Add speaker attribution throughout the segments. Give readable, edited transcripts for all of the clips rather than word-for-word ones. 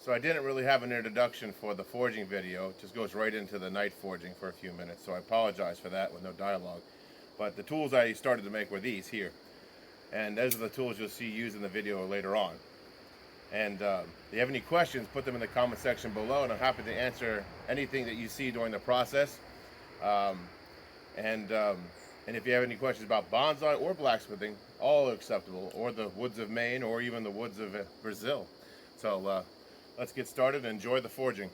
Speaker 1: So I didn't really have an introduction for the forging video. It just goes right into the night forging for a few minutes. So I apologize for that with no dialogue. But the tools I started to make were these here. And those are the tools you'll see used in the video later on. And if you have any questions, put them in the comment section below, and I'm happy to answer anything that you see during the process. And if you have any questions about bonsai or blacksmithing, all are acceptable, or the woods of Maine, or even the woods of Brazil. So let's get started and enjoy the forging.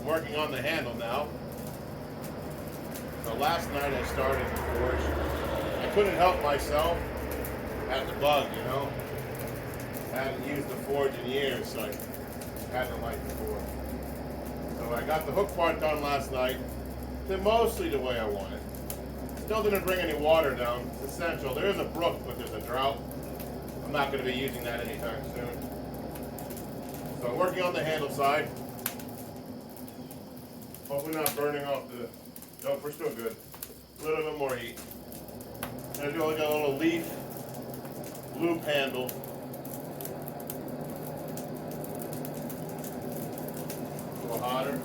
Speaker 1: Working on the handle now. So last night I started to forge. I couldn't help myself. I had the bug, you know. I hadn't used the forge in years, so I hadn't liked the forge. So I got the hook part done last night. Did mostly the way I wanted. Still didn't bring any water down. It's essential. There is a brook, but there's a drought. I'm not going to be using that anytime soon. So I'm working on the handle side. Hopefully not burning off the... Nope, we're still good. A little bit more heat. I'm going to do like a little leaf loop handle. A little hotter.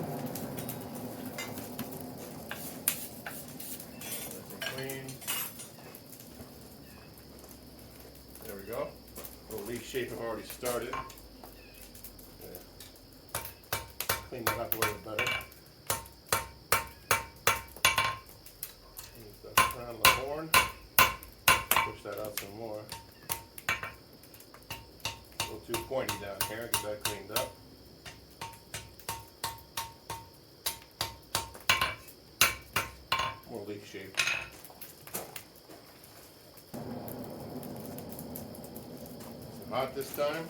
Speaker 1: Nice and clean. There we go. A little leaf shape I've already started. Yeah. Clean that up a little bit better. Around the horn, push that out some more. A little too pointy down here, get that cleaned up. More leaf shape. It's hot this time.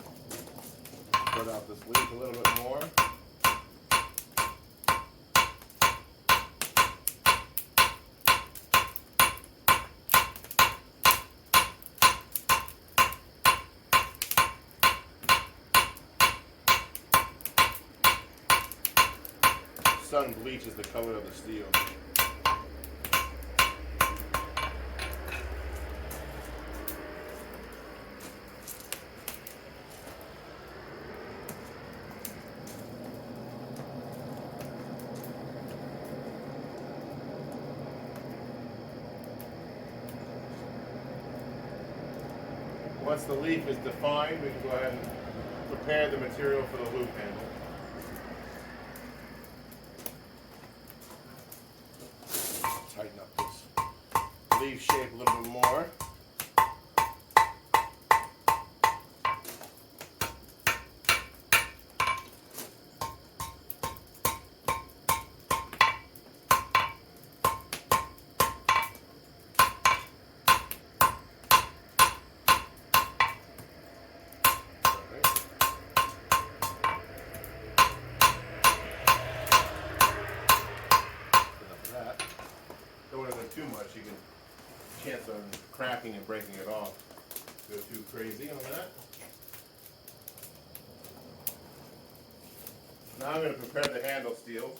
Speaker 1: Cut out this leaf a little bit more. Sun bleaches the color of the steel. Once the leaf is defined, we can go ahead and prepare the material for the loop handle. Tighten up this leaf shape a little bit more. cracking and breaking it off. Go too crazy on that. Now I'm going to prepare the handle steel.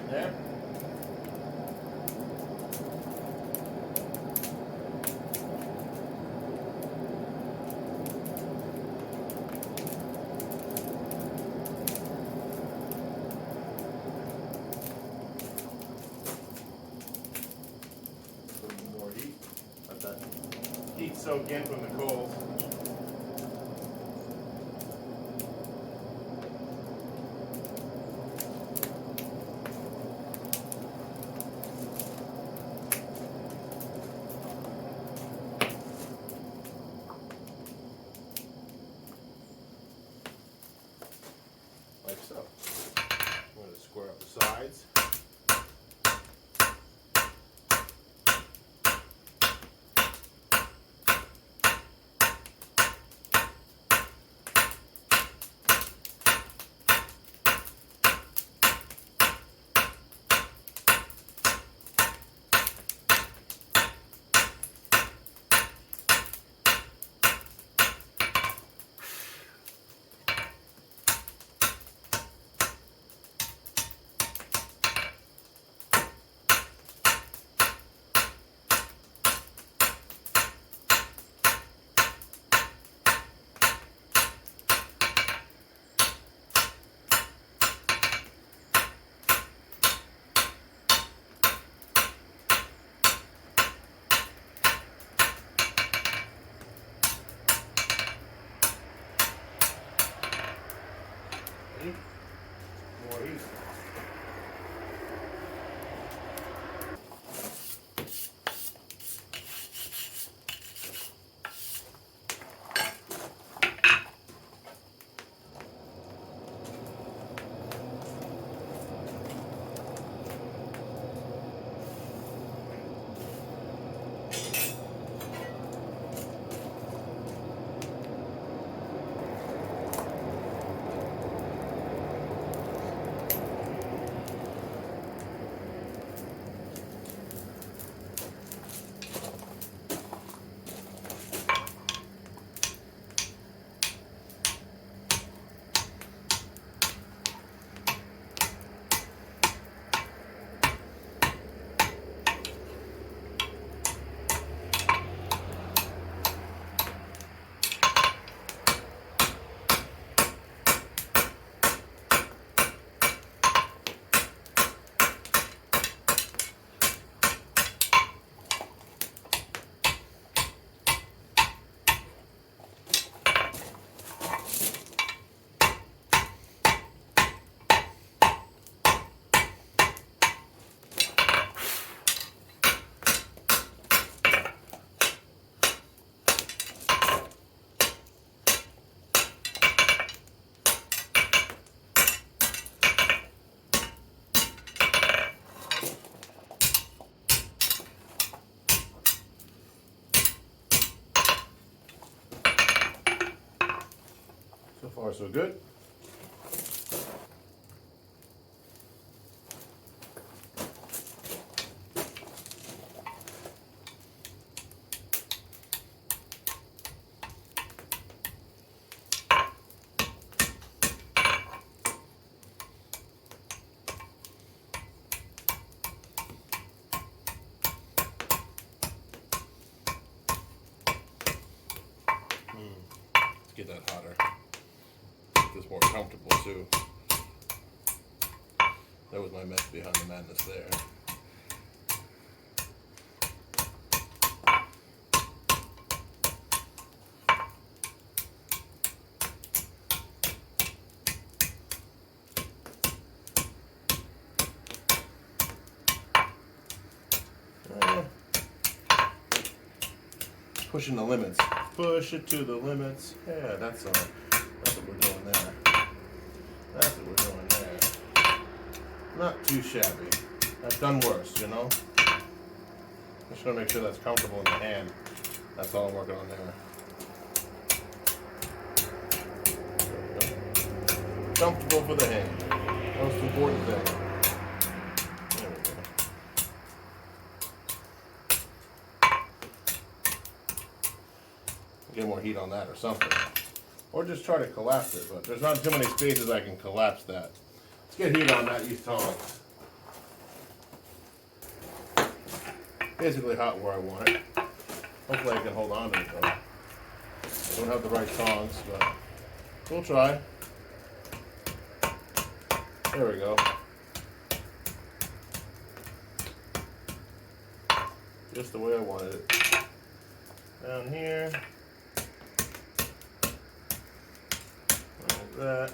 Speaker 1: There. A little more heat. Let that heat soak in from the coals. Like so. I'm going to square up the sides. More heat. So far, so good. Let's get that hotter. Get this more comfortable too. That was my mess behind the madness there. Pushing the limits. Push it to the limits. Yeah, that's what we're doing there. That's what we're doing there. Not too shabby. I've done worse, you know? Just gonna make sure that's comfortable in the hand. That's all I'm working on there. Comfortable for the hand. Most important thing. There we go. Get more heat on that or something. Or just try to collapse it, but there's not too many spaces I can collapse that. Let's get heat on that, use tongs. Basically hot where I want it. Hopefully I can hold on to it though. I don't have the right tongs, but we'll try. There we go. Just the way I wanted it. Down here. Like that.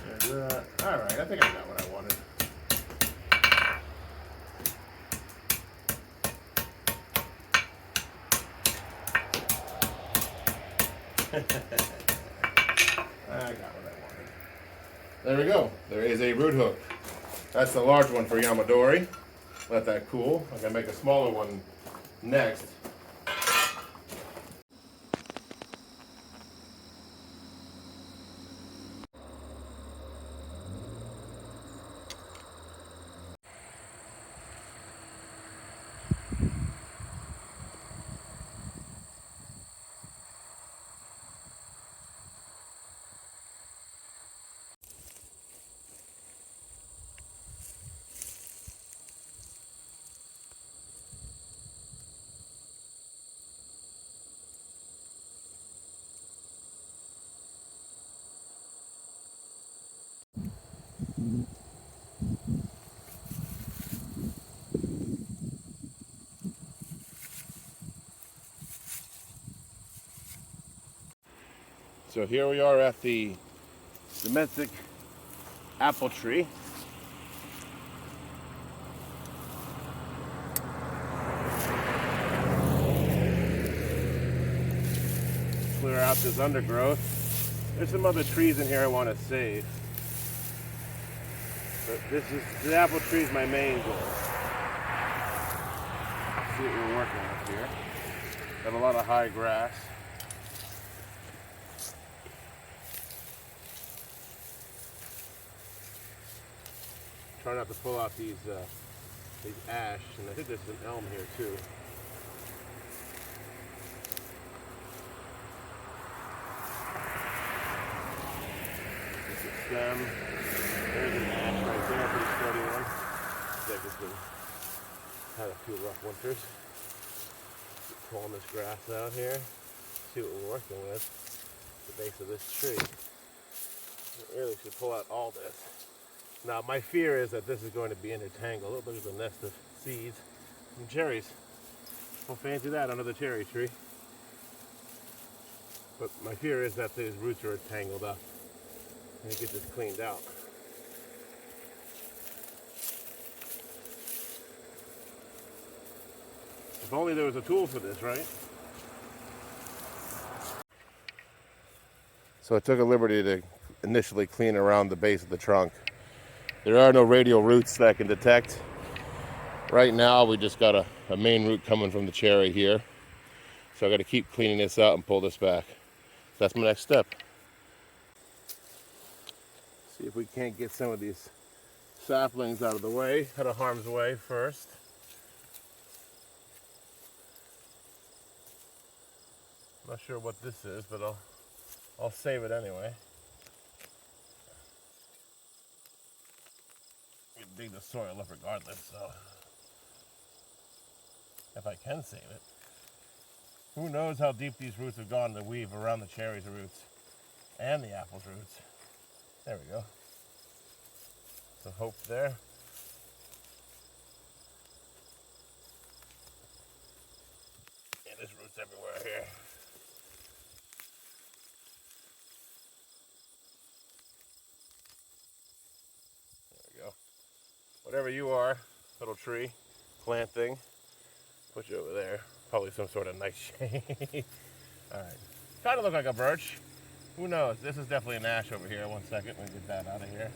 Speaker 1: Like that. Alright, I think I got what I wanted. I got what I wanted. There we go. There is a root hook. That's the large one for Yamadori. Let that cool. I'm going to make a smaller one next. So here we are at the domestic apple tree. Clear out this undergrowth. There's some other trees in here I want to save. But the apple tree is my main goal. Let's see what we're working with here. Got a lot of high grass. Try not to pull out these ash, and I think there's an elm here too. This is stem. There's an ash right there, pretty sturdy one. Looks like it's been had a few rough winters. Keep pulling this grass out here. See what we're working with. The base of this tree. I really should pull out all this. Now my fear is that this is going to be intertangled. Look, there's a nest of seeds and cherries. Well, fancy that under the cherry tree. But my fear is that these roots are tangled up and it gets this cleaned out. If only there was a tool for this, right? So I took a liberty to initially clean around the base of the trunk. There are no radial roots that I can detect. Right now we just got a main root coming from the cherry here. So I got to keep cleaning this out and pull this back. That's my next step. See if we can't get some of these saplings out of the way, out of harm's way first. Not sure what this is, but I'll save it anyway. You can dig the soil up regardless, so if I can save it. Who knows how deep these roots have gone to weave around the cherry's roots and the apple's roots. There we go. Some hope there. Yeah, there's roots everywhere here. There we go. Whatever you are, little tree, plant thing, put you over there. Probably some sort of nice shade. Alright. Kind of look like a birch. Who knows? This is definitely an ash over here. One second, let me get that out of here.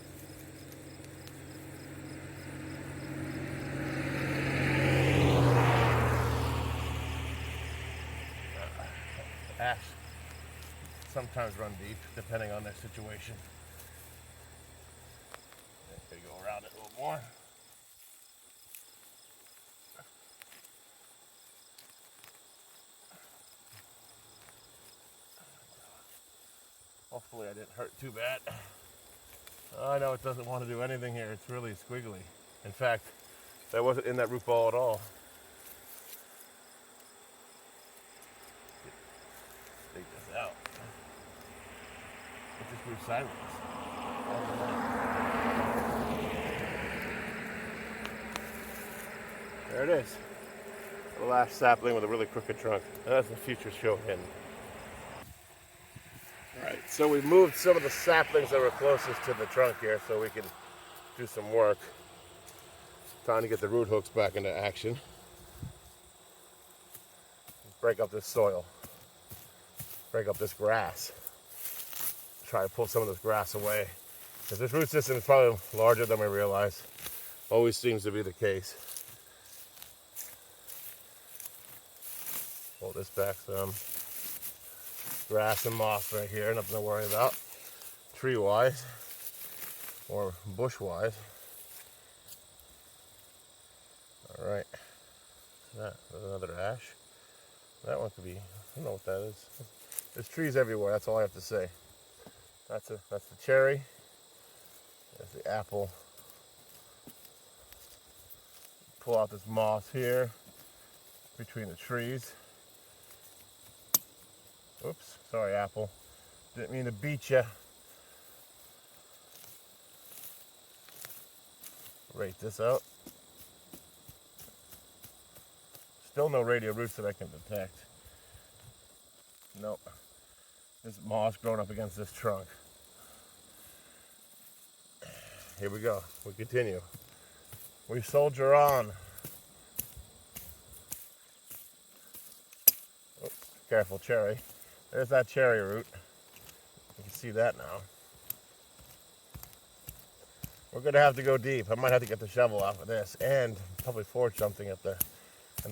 Speaker 1: Ash sometimes run deep, depending on their situation. Okay, go around it a little more. Hopefully I didn't hurt too bad. I know it doesn't want to do anything here. It's really squiggly. In fact, that wasn't in that root ball at all. Take this out. It just moved sideways. There it is. The last sapling with a really crooked trunk. That's the future show hidden. Alright, so we've moved some of the saplings that were closest to the trunk here so we can do some work. Time to get the root hooks back into action. Break up this soil. Break up this grass. Try to pull some of this grass away. Because this root system is probably larger than we realize. Always seems to be the case. Pull this back some. Grass and moss right here, nothing to worry about. Tree-wise, or bush-wise. All right, that's another ash. That one could be, I don't know what that is. There's trees everywhere, that's all I have to say. That's the cherry. There's the apple. Pull out this moss here, between the trees. Oops, sorry apple. Didn't mean to beat you. Rake this out. Still no radio roots that I can detect. Nope. This moss growing up against this trunk. Here we go. We continue. We soldier on. Oops, careful, cherry. There's that cherry root. You can see that now. We're gonna have to go deep. I might have to get the shovel off of this and probably forge something in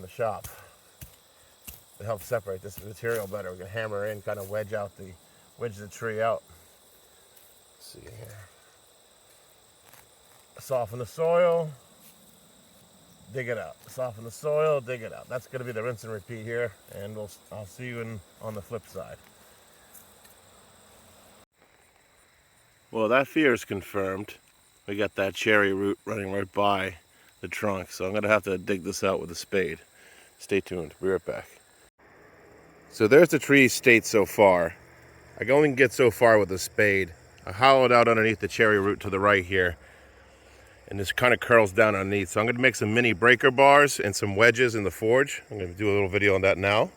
Speaker 1: the shop to help separate this material better. We can hammer in, kind of wedge the tree out. Let's see here. Soften the soil, dig it out. Soften the soil, dig it out. That's gonna be the rinse and repeat here, and I'll see you on the flip side. Well, that fear is confirmed. We got that cherry root running right by the trunk, so I'm gonna have to dig this out with a spade. Stay tuned, be right back. So there's the tree state so far. I can only get so far with a spade. I hollowed out underneath the cherry root to the right here, and this kind of curls down underneath. So I'm gonna make some mini breaker bars and some wedges in the forge. I'm gonna do a little video on that now,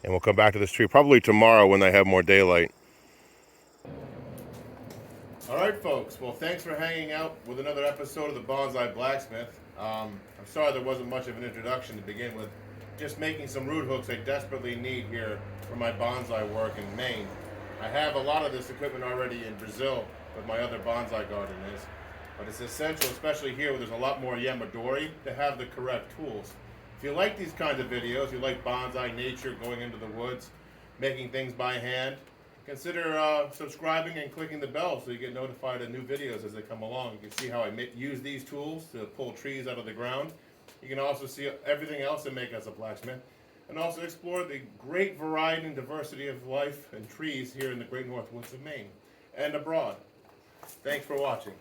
Speaker 1: and we'll come back to this tree probably tomorrow when I have more daylight. All right, folks. Well, thanks for hanging out with another episode of the Bonsai Blacksmith. I'm sorry there wasn't much of an introduction to begin with. Just making some root hooks I desperately need here for my bonsai work in Maine. I have a lot of this equipment already in Brazil with my other bonsai garden is, but it's essential, especially here where there's a lot more Yamadori, to have the correct tools. If you like these kinds of videos, you like bonsai, nature, going into the woods, making things by hand, consider subscribing and clicking the bell so you get notified of new videos as they come along. You can see how I use these tools to pull trees out of the ground. You can also see everything else that makes us a blacksmith, and also explore the great variety and diversity of life and trees here in the great north woods of Maine and abroad. Thanks for watching.